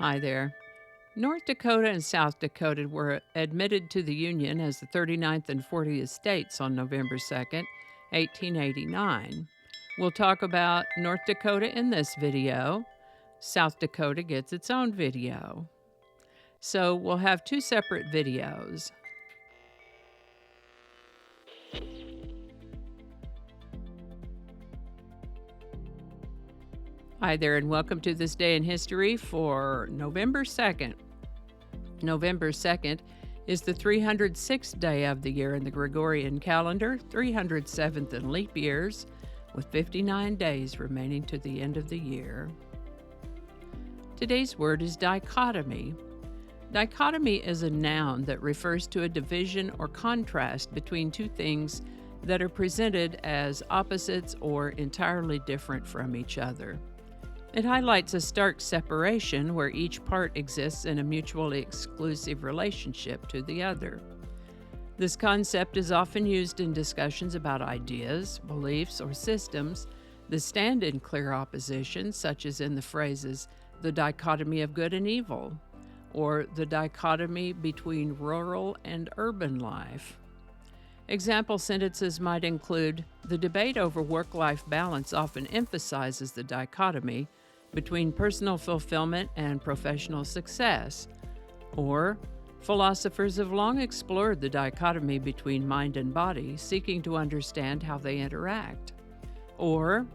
Hi there. North Dakota and South Dakota were admitted to the Union as the 39th and 40th states on November 2nd, 1889. We'll talk about North Dakota in this video. South Dakota gets its own video. So we'll have two separate videos. Hi there, and welcome to this day in history for November 2nd. November 2nd is the 306th day of the year in the Gregorian calendar, 307th in leap years, with 59 days remaining to the end of the year. Today's word is dichotomy. Dichotomy is a noun that refers to a division or contrast between two things that are presented as opposites or entirely different from each other. It highlights a stark separation where each part exists in a mutually exclusive relationship to the other. This concept is often used in discussions about ideas, beliefs, or systems that stand in clear opposition, such as in the phrases, the dichotomy of good and evil, or the dichotomy between rural and urban life. Example sentences might include, the debate over work-life balance often emphasizes the dichotomy between personal fulfillment and professional success, or philosophers have long explored the dichotomy between mind and body, seeking to understand how they interact. Or,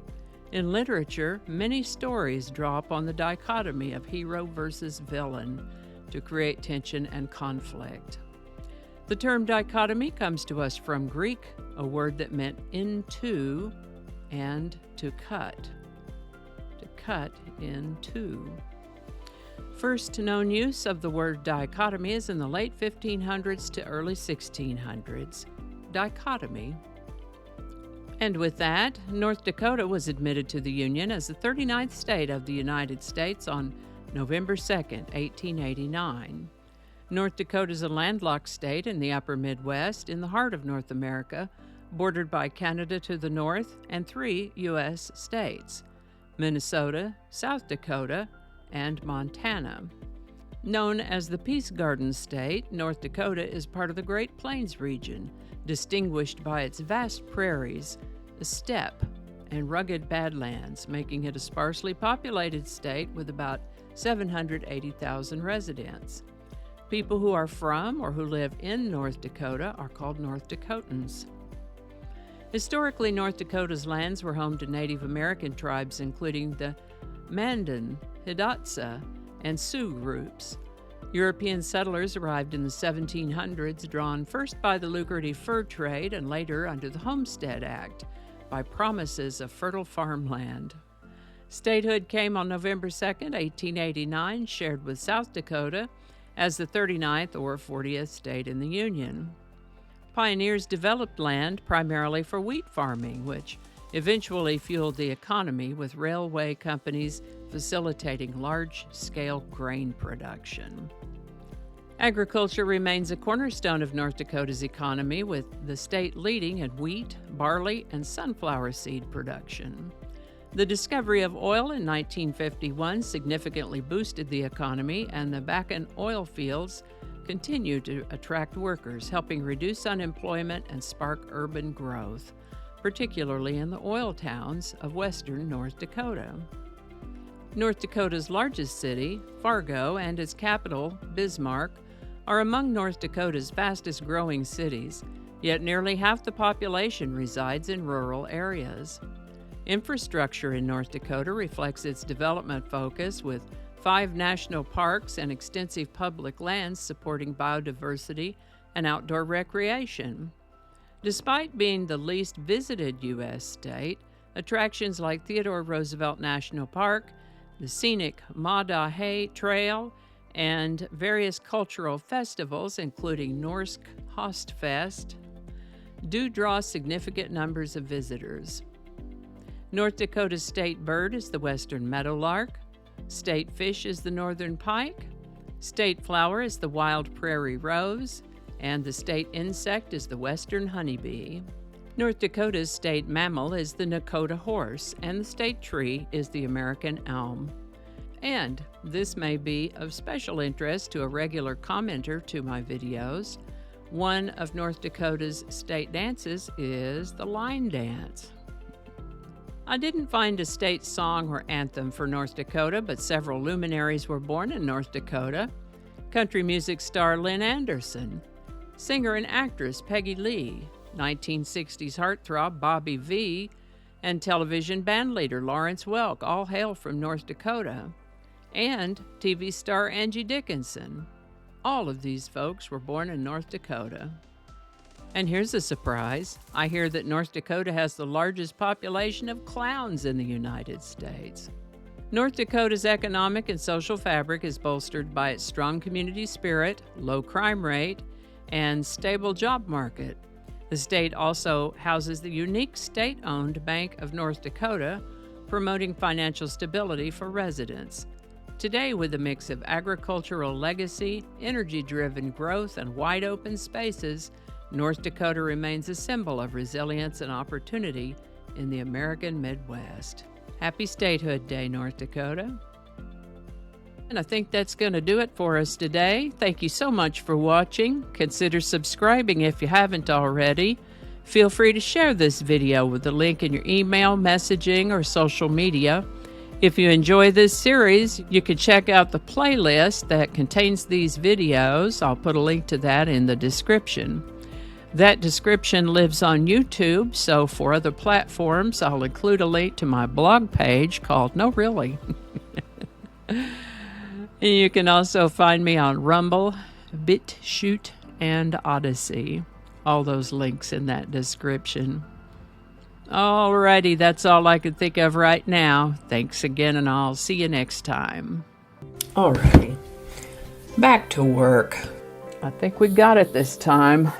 in literature, many stories draw upon the dichotomy of hero versus villain to create tension and conflict. The term dichotomy comes to us from Greek, a word that meant into and to cut. To cut in two. First known use of the word dichotomy is in the late 1500s to early 1600s. Dichotomy. And with that, North Dakota was admitted to the Union as the 39th state of the United States on November 2nd, 1889. North Dakota is a landlocked state in the upper Midwest in the heart of North America, bordered by Canada to the north and 3 U.S. states, Minnesota, South Dakota, and Montana. Known as the Peace Garden State, North Dakota is part of the Great Plains region, distinguished by its vast prairies, steppe, and rugged badlands, making it a sparsely populated state with about 780,000 residents. People who are from or who live in North Dakota are called North Dakotans. Historically, North Dakota's lands were home to Native American tribes including the Mandan, Hidatsa, and Sioux groups. European settlers arrived in the 1700s, drawn first by the lucrative fur trade and later under the Homestead Act by promises of fertile farmland. Statehood came on November 2, 1889, shared with South Dakota as the 39th or 40th state in the Union. Pioneers developed land primarily for wheat farming, which eventually fueled the economy with railway companies facilitating large-scale grain production. Agriculture remains a cornerstone of North Dakota's economy, with the state leading in wheat, barley, and sunflower seed production. The discovery of oil in 1951 significantly boosted the economy, and the Bakken oil fields continue to attract workers, helping reduce unemployment and spark urban growth, particularly in the oil towns of western North Dakota. North Dakota's largest city, Fargo, and its capital, Bismarck, are among North Dakota's fastest growing cities, yet nearly half the population resides in rural areas. Infrastructure in North Dakota reflects its development focus, with 5 national parks and extensive public lands supporting biodiversity and outdoor recreation. Despite being the least visited U.S. state, attractions like Theodore Roosevelt National Park, the scenic Madahe Trail, and various cultural festivals, including Norsk Høstfest, do draw significant numbers of visitors. North Dakota's state bird is the western meadowlark. State fish is the northern pike. State flower is the wild prairie rose. And the state insect is the western honeybee. North Dakota's state mammal is the Dakota horse, and the state tree is the American elm. And this may be of special interest to a regular commenter to my videos. One of North Dakota's state dances is the line dance. I didn't find a state song or anthem for North Dakota, but several luminaries were born in North Dakota. Country music star Lynn Anderson, singer and actress Peggy Lee, 1960s heartthrob Bobby V, and television bandleader Lawrence Welk all hail from North Dakota, and TV star Angie Dickinson. All of these folks were born in North Dakota. And here's a surprise. I hear that North Dakota has the largest population of clowns in the United States. North Dakota's economic and social fabric is bolstered by its strong community spirit, low crime rate, and stable job market. The state also houses the unique state-owned Bank of North Dakota, promoting financial stability for residents. Today, with a mix of agricultural legacy, energy-driven growth, and wide-open spaces, North Dakota remains a symbol of resilience and opportunity in the American Midwest. Happy Statehood Day, North Dakota. And I think that's going to do it for us today. Thank you so much for watching. Consider subscribing if you haven't already. Feel free to share this video with the link in your email, messaging, or social media. If you enjoy this series, you can check out the playlist that contains these videos. I'll put a link to that in the description. That description lives on YouTube, so for other platforms, I'll include a link to my blog page called No Really. You can also find me on Rumble, BitChute, and Odyssey. All those links in that description. Alrighty, that's all I can think of right now. Thanks again, and I'll see you next time. Alrighty, back to work. I think we got it this time.